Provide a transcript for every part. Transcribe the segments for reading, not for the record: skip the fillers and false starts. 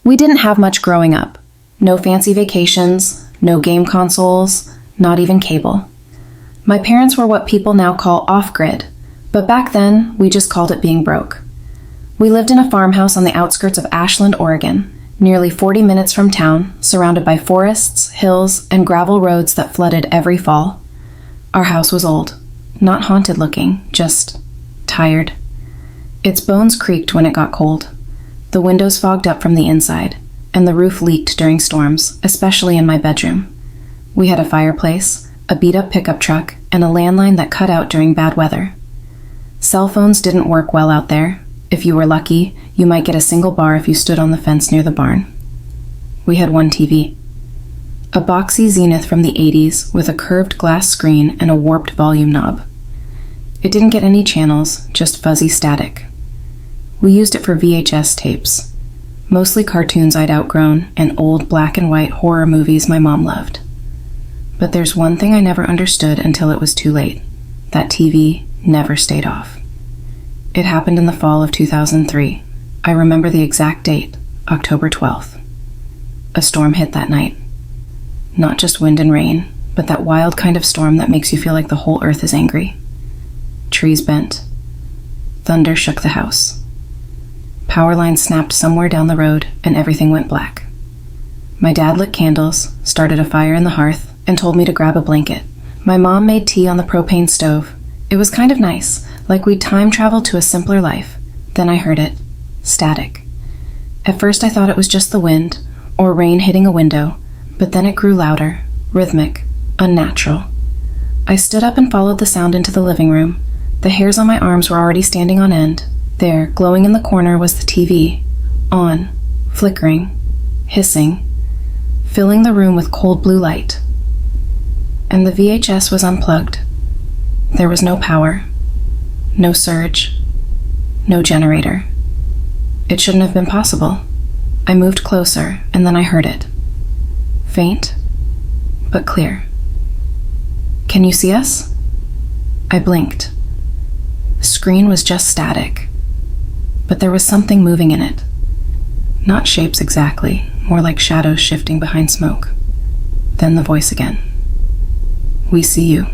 We didn't have much growing up. No fancy vacations, no game consoles, not even cable. My parents were what people now call off-grid, but back then, we just called it being broke. We lived in a farmhouse on the outskirts of Ashland, Oregon, nearly 40 minutes from town, surrounded by forests, hills, and gravel roads that flooded every fall. Our house was old, not haunted looking, just tired. Its bones creaked when it got cold. The windows fogged up from the inside, and the roof leaked during storms, especially in my bedroom. We had a fireplace, a beat-up pickup truck, and a landline that cut out during bad weather. Cell phones didn't work well out there. If you were lucky, you might get a single bar if you stood on the fence near the barn. We had one TV. A boxy Zenith from the 80s with a curved glass screen and a warped volume knob. It didn't get any channels, just fuzzy static. We used it for VHS tapes, mostly cartoons I'd outgrown and old black and white horror movies my mom loved. But there's one thing I never understood until it was too late. That TV never stayed off. It happened in the fall of 2003. I remember the exact date, October 12th. A storm hit that night. Not just wind and rain, but that wild kind of storm that makes you feel like the whole earth is angry. Trees bent. Thunder shook the house. Power lines snapped somewhere down the road, and everything went black. My dad lit candles, started a fire in the hearth, and told me to grab a blanket. My mom made tea on the propane stove. It was kind of nice, like we'd time traveled to a simpler life. Then I heard it. Static. At first I thought it was just the wind, or rain hitting a window, but then it grew louder, rhythmic, unnatural. I stood up and followed the sound into the living room. The hairs on my arms were already standing on end. There, glowing in the corner, was the TV. On, flickering, hissing, filling the room with cold blue light. And the VHS was unplugged. There was no power, no surge, no generator. It shouldn't have been possible. I moved closer, and then I heard it. Faint, but clear. Can you see us? I blinked. The screen was just static, but there was something moving in it. Not shapes exactly, more like shadows shifting behind smoke. Then the voice again. We see you.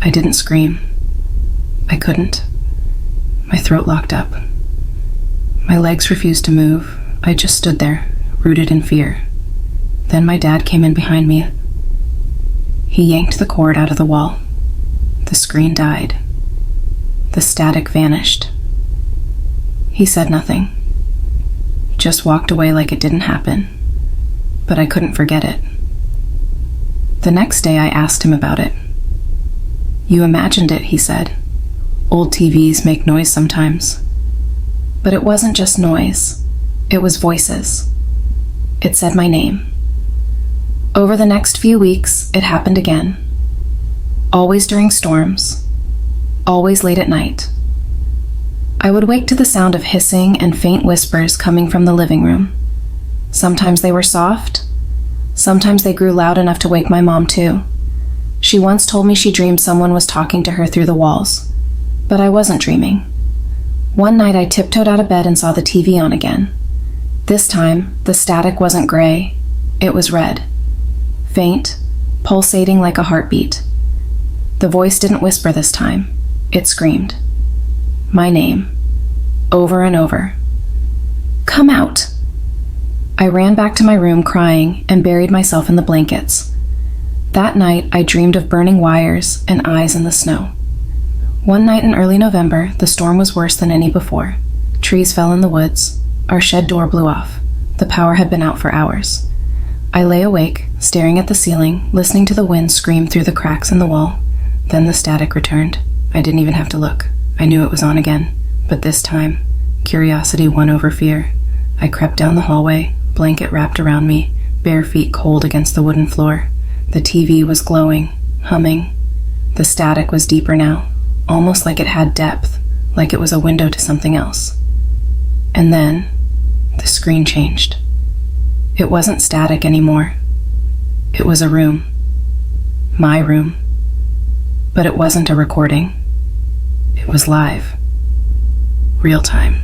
I didn't scream. I couldn't. My throat locked up. My legs refused to move. I just stood there, rooted in fear. Then my dad came in behind me. He yanked the cord out of the wall. The screen died. The static vanished. He said nothing. Just walked away like it didn't happen. But I couldn't forget it. The next day I asked him about it. You imagined it, he said. Old TVs make noise sometimes. But it wasn't just noise. It was voices. It said my name. Over the next few weeks, it happened again. Always during storms. Always late at night. I would wake to the sound of hissing and faint whispers coming from the living room. Sometimes they were soft. Sometimes they grew loud enough to wake my mom too. She once told me she dreamed someone was talking to her through the walls. But I wasn't dreaming. One night I tiptoed out of bed and saw the TV on again. This time, the static wasn't gray. It was red. Faint, pulsating like a heartbeat. The voice didn't whisper this time. It screamed. My name. Over and over. Come out! I ran back to my room crying and buried myself in the blankets. That night, I dreamed of burning wires and eyes in the snow. One night in early November, the storm was worse than any before. Trees fell in the woods. Our shed door blew off. The power had been out for hours. I lay awake, staring at the ceiling, listening to the wind scream through the cracks in the wall. Then the static returned. I didn't even have to look. I knew it was on again. But this time, curiosity won over fear. I crept down the hallway, blanket wrapped around me, bare feet cold against the wooden floor. The TV was glowing, humming. The static was deeper now, almost like it had depth, like it was a window to something else. And then, the screen changed. It wasn't static anymore. It was a room. My room. But it wasn't a recording. It was live. Real time.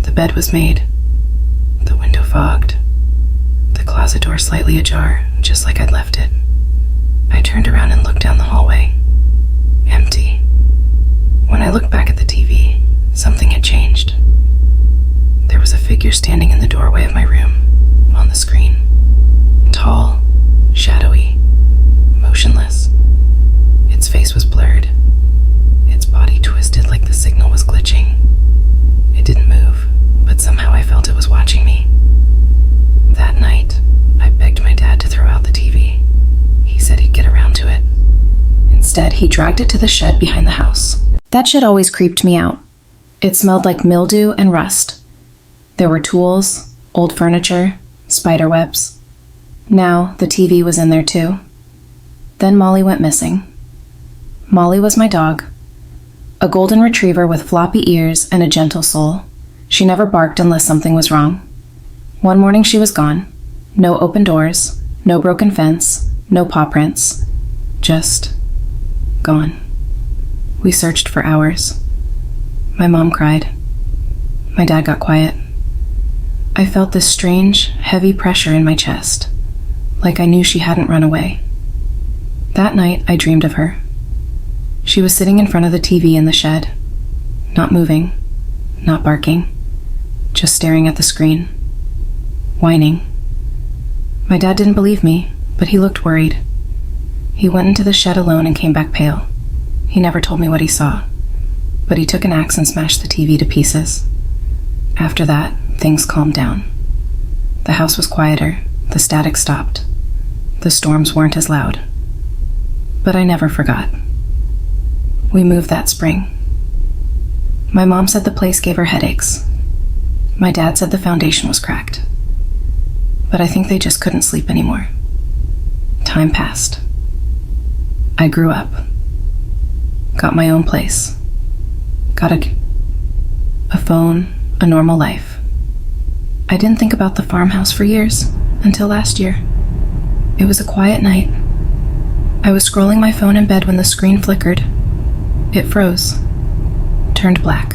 The bed was made. fogged. The closet door slightly ajar, just like I'd left it. I turned around and looked down the hallway. Empty. When I looked back at the TV, something had changed. There was a figure standing in the doorway of my room, on the screen. Tall, shadowy, motionless. Its face was blurred. Its body twisted like the signal was glitching. It didn't move, but somehow I felt it was watching me. That night, I begged my dad to throw out the TV. He said he'd get around to it. Instead, he dragged it to the shed behind the house. That shit always creeped me out. It smelled like mildew and rust. There were tools, old furniture, spider webs. Now, the TV was in there too. Then Molly went missing. Molly was my dog. A golden retriever with floppy ears and a gentle soul. She never barked unless something was wrong. One morning she was gone. No open doors, no broken fence, no paw prints. Just gone. We searched for hours. My mom cried. My dad got quiet. I felt this strange, heavy pressure in my chest, like I knew she hadn't run away. That night, I dreamed of her. She was sitting in front of the TV in the shed, not moving, not barking, just staring at the screen, whining. My dad didn't believe me, but he looked worried. He went into the shed alone and came back pale. He never told me what he saw, but he took an axe and smashed the TV to pieces. After that, things calmed down. The house was quieter, the static stopped. The storms weren't as loud. But I never forgot. We moved that spring. My mom said the place gave her headaches. My dad said the foundation was cracked. But I think they just couldn't sleep anymore. Time passed. I grew up. Got my own place. Got a phone, a normal life. I didn't think about the farmhouse for years, until last year. It was a quiet night. I was scrolling my phone in bed when the screen flickered. It froze, turned black.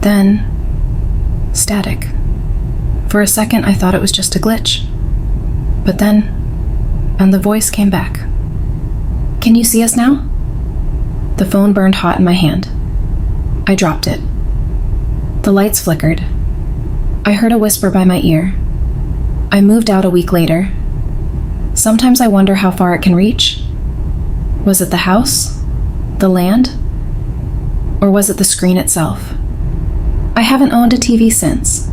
Then, static. For a second, I thought it was just a glitch. But then, and the voice came back. "Can you see us now?" The phone burned hot in my hand. I dropped it. The lights flickered. I heard a whisper by my ear. I moved out a week later. Sometimes I wonder how far it can reach. Was it the house? The land? Or was it the screen itself? I haven't owned a TV since,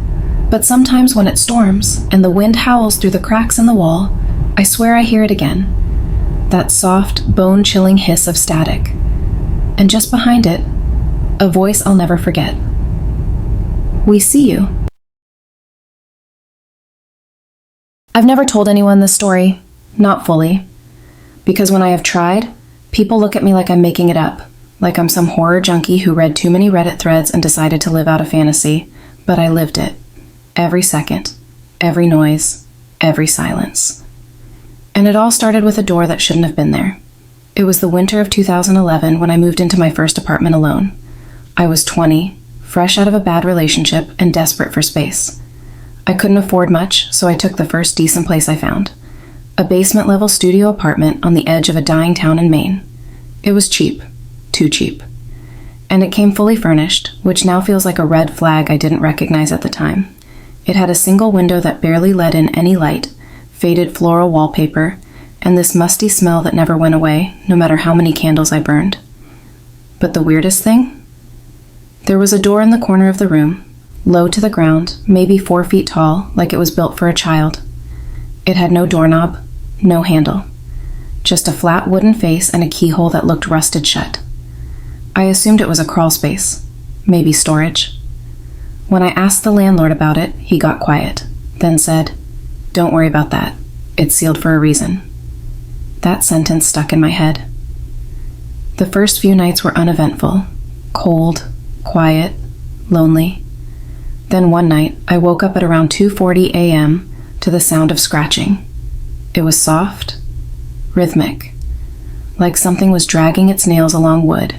but sometimes when it storms and the wind howls through the cracks in the wall, I swear I hear it again. That soft, bone-chilling hiss of static. And just behind it, a voice I'll never forget. "We see you." I've never told anyone this story, not fully, because when I have tried, people look at me like I'm making it up, like I'm some horror junkie who read too many Reddit threads and decided to live out a fantasy, but I lived it. Every second, every noise, every silence. And it all started with a door that shouldn't have been there. It was the winter of 2011 when I moved into my first apartment alone. I was 20, fresh out of a bad relationship and desperate for space. I couldn't afford much, so I took the first decent place I found. A basement-level studio apartment on the edge of a dying town in Maine. It was cheap. Too cheap. And it came fully furnished, which now feels like a red flag I didn't recognize at the time. It had a single window that barely let in any light, faded floral wallpaper, and this musty smell that never went away, no matter how many candles I burned. But the weirdest thing? There was a door in the corner of the room, low to the ground, maybe 4 feet tall, like it was built for a child. It had no doorknob, no handle. Just a flat wooden face and a keyhole that looked rusted shut. I assumed it was a crawl space, maybe storage. When I asked the landlord about it, he got quiet, then said, "Don't worry about that. It's sealed for a reason." That sentence stuck in my head. The first few nights were uneventful, cold, quiet, lonely. Then one night, I woke up at around 2:40 a.m. to the sound of scratching. It was soft, rhythmic, like something was dragging its nails along wood.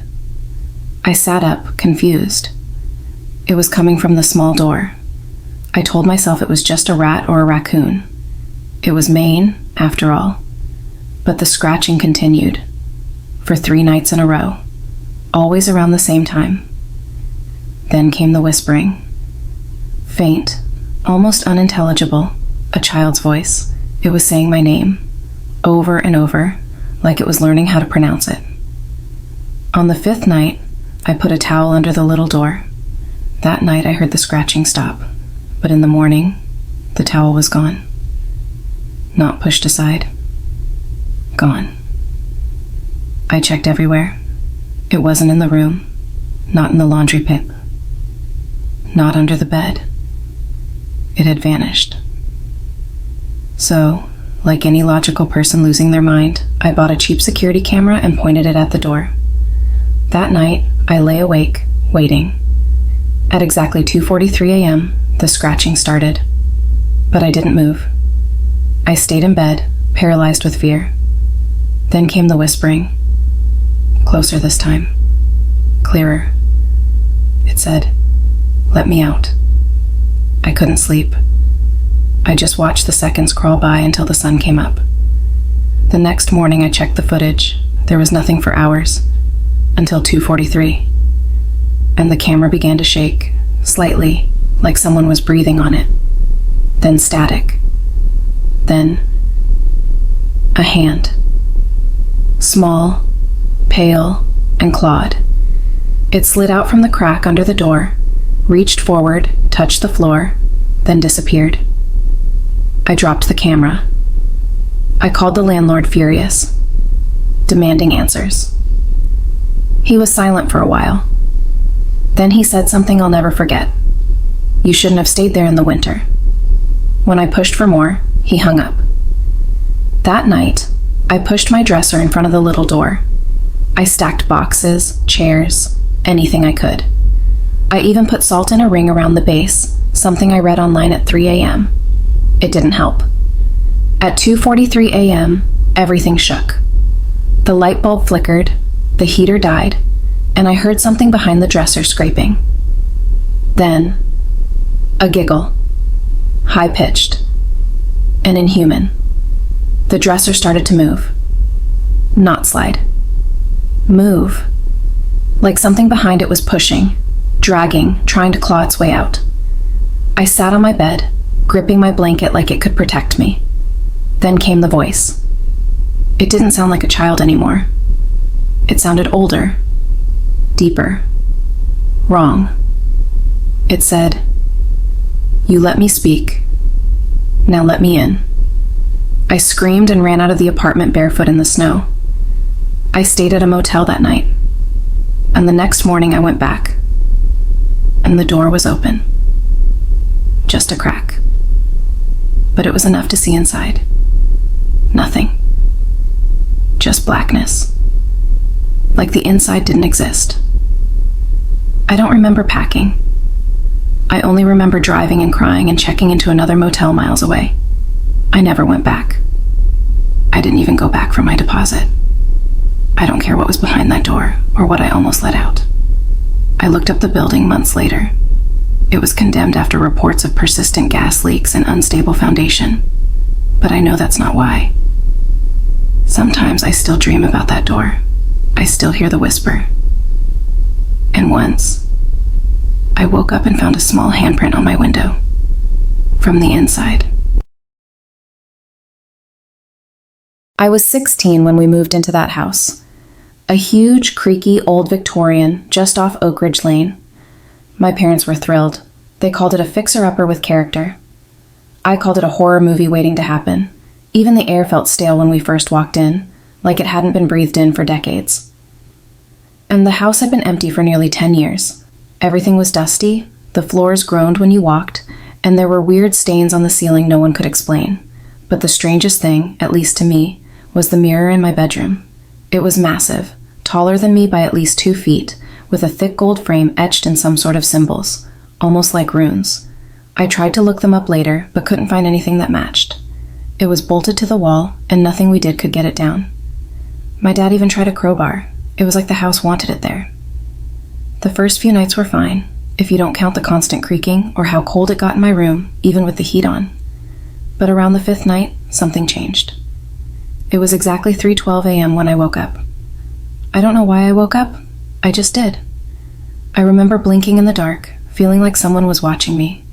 I sat up, confused. It was coming from the small door. I told myself it was just a rat or a raccoon. It was Maine, after all. But the scratching continued, for 3 nights in a row, always around the same time. Then came the whispering. Faint, almost unintelligible, a child's voice. It was saying my name, over and over, like it was learning how to pronounce it. On the 5th night, I put a towel under the little door. That night I heard the scratching stop, but in the morning, the towel was gone. Not pushed aside. Gone. I checked everywhere. It wasn't in the room, not in the laundry pit, not under the bed. It had vanished. So, like any logical person losing their mind, I bought a cheap security camera and pointed it at the door. That night, I lay awake, waiting. At exactly 2:43 a.m., the scratching started. But I didn't move. I stayed in bed, paralyzed with fear. Then came the whispering. Closer this time. Clearer. It said, "Let me out." I couldn't sleep. I just watched the seconds crawl by until the sun came up. The next morning I checked the footage. There was nothing for hours, until 2:43. And the camera began to shake, slightly, like someone was breathing on it. Then static. Then a hand. Small, pale, and clawed. It slid out from the crack under the door, reached forward, touched the floor, then disappeared. I dropped the camera. I called the landlord furious, demanding answers. He was silent for a while. Then he said something I'll never forget. "You shouldn't have stayed there in the winter." When I pushed for more, he hung up. That night, I pushed my dresser in front of the little door. I stacked boxes, chairs, anything I could. I even put salt in a ring around the base, something I read online at 3 a.m. It didn't help. At 2:43 a.m., everything shook. The light bulb flickered, the heater died, and I heard something behind the dresser scraping. Then, a giggle, high-pitched, and inhuman. The dresser started to move. Not slide. Move. Like something behind it was pushing, dragging, trying to claw its way out. I sat on my bed, gripping my blanket like it could protect me. Then came the voice. It didn't sound like a child anymore. It sounded older, deeper, wrong. It said, "You let me speak. Now let me in." I screamed and ran out of the apartment barefoot in the snow. I stayed at a motel that night, and the next morning I went back, and the door was open. Just a crack. But it was enough to see inside. Nothing. Just blackness. Like the inside didn't exist. I don't remember packing. I only remember driving and crying and checking into another motel miles away. I never went back. I didn't even go back for my deposit. I don't care what was behind that door or what I almost let out. I looked up the building months later. It was condemned after reports of persistent gas leaks and unstable foundation. But I know that's not why. Sometimes I still dream about that door. I still hear the whisper. And once, I woke up and found a small handprint on my window. From the inside. I was 16 when we moved into that house. A huge, creaky, old Victorian just off Oak Ridge Lane. My parents were thrilled. They called it a fixer-upper with character. I called it a horror movie waiting to happen. Even the air felt stale when we first walked in, like it hadn't been breathed in for decades. And the house had been empty for nearly 10 years. Everything was dusty, the floors groaned when you walked, and there were weird stains on the ceiling no one could explain. But the strangest thing, at least to me, was the mirror in my bedroom. It was massive, taller than me by at least 2 feet, with a thick gold frame etched in some sort of symbols, almost like runes. I tried to look them up later, but couldn't find anything that matched. It was bolted to the wall, and nothing we did could get it down. My dad even tried a crowbar. It was like the house wanted it there. The first few nights were fine. if you don't count the constant creaking or how cold it got in my room, even with the heat on. But around the 5th night, something changed. It was exactly 3:12 a.m. when I woke up. I don't know why I woke up. I just did. I remember blinking in the dark, feeling like someone was watching me.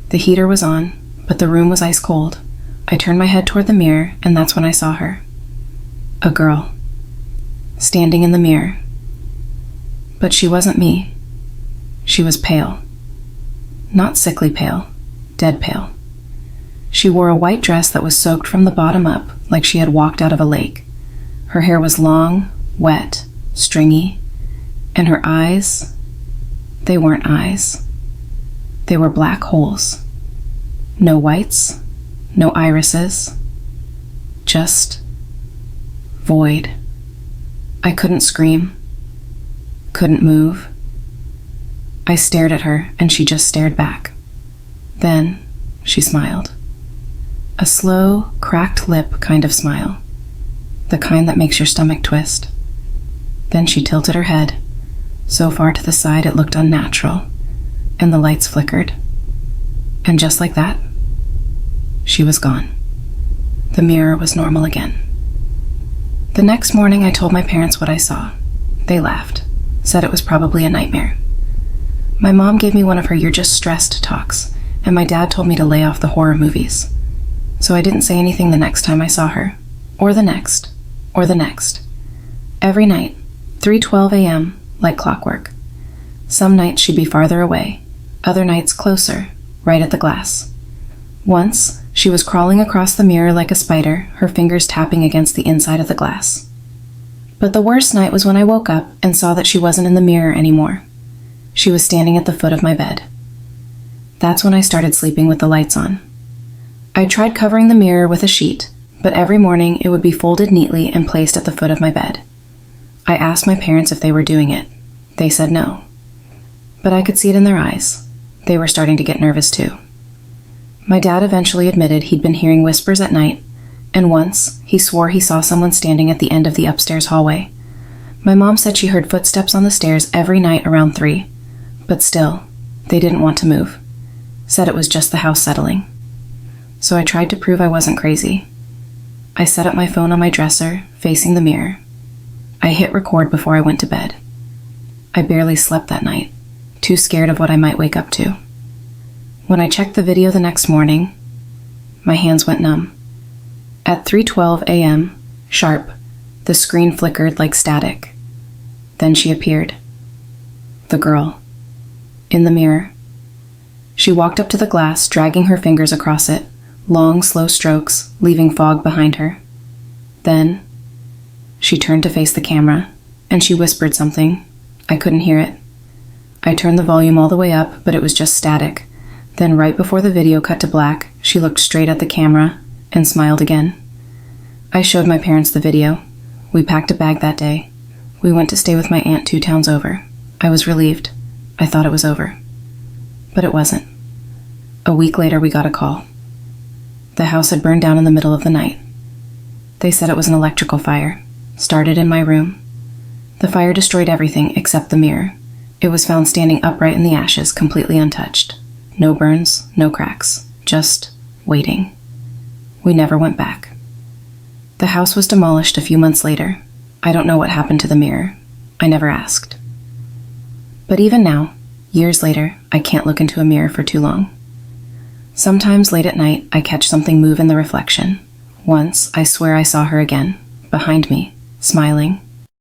The heater was on, but the room was ice cold. I turned my head toward the mirror, and that's when I saw her. A girl. Standing in the mirror. But she wasn't me. She was pale. Not sickly pale, dead pale. She wore a white dress that was soaked from the bottom up, like she had walked out of a lake. Her hair was long, wet, stringy, and her eyes, they weren't eyes. They were black holes. No whites, no irises, just void. I couldn't scream, couldn't move. I stared at her, and she just stared back. Then she smiled. A slow, cracked lip kind of smile. The kind that makes your stomach twist. Then she tilted her head, so far to the side it looked unnatural, and the lights flickered. And just like that, she was gone. The mirror was normal again. The next morning I told my parents what I saw. They laughed, said it was probably a nightmare. My mom gave me one of her "you're just stressed" talks, and my dad told me to lay off the horror movies. So I didn't say anything the next time I saw her, or the next, or the next. Every night, 3:12 a.m., like clockwork. Some nights she'd be farther away, other nights closer, right at the glass. Once, she was crawling across the mirror like a spider, her fingers tapping against the inside of the glass. But the worst night was when I woke up and saw that she wasn't in the mirror anymore. She was standing at the foot of my bed. That's when I started sleeping with the lights on. I tried covering the mirror with a sheet, but every morning it would be folded neatly and placed at the foot of my bed. I asked my parents if they were doing it. They said no. But I could see it in their eyes. They were starting to get nervous too. My dad eventually admitted he'd been hearing whispers at night, and once he swore he saw someone standing at the end of the upstairs hallway. My mom said she heard footsteps on the stairs every night around 3, but still, they didn't want to move. Said it was just the house settling. So I tried to prove I wasn't crazy. I set up my phone on my dresser, facing the mirror. I hit record before I went to bed. I barely slept that night, too scared of what I might wake up to. When I checked the video the next morning, my hands went numb. At 3:12 a.m., sharp, the screen flickered like static. Then she appeared. The girl. In the mirror. She walked up to the glass, dragging her fingers across it, long, slow strokes, leaving fog behind her. Then, she turned to face the camera, and she whispered something. I couldn't hear it. I turned the volume all the way up, but it was just static. Then right before the video cut to black, she looked straight at the camera and smiled again. I showed my parents the video. We packed a bag that day. We went to stay with my aunt 2 towns over. I was relieved. I thought it was over. But it wasn't. A week later, we got a call. The house had burned down in the middle of the night. They said it was an electrical fire. Started in my room. The fire destroyed everything except the mirror. It was found standing upright in the ashes, completely untouched. No burns, no cracks. Just waiting. We never went back. The house was demolished a few months later. I don't know what happened to the mirror. I never asked. But even now, years later, I can't look into a mirror for too long. Sometimes late at night, I catch something move in the reflection. Once, I swear I saw her again, behind me, smiling,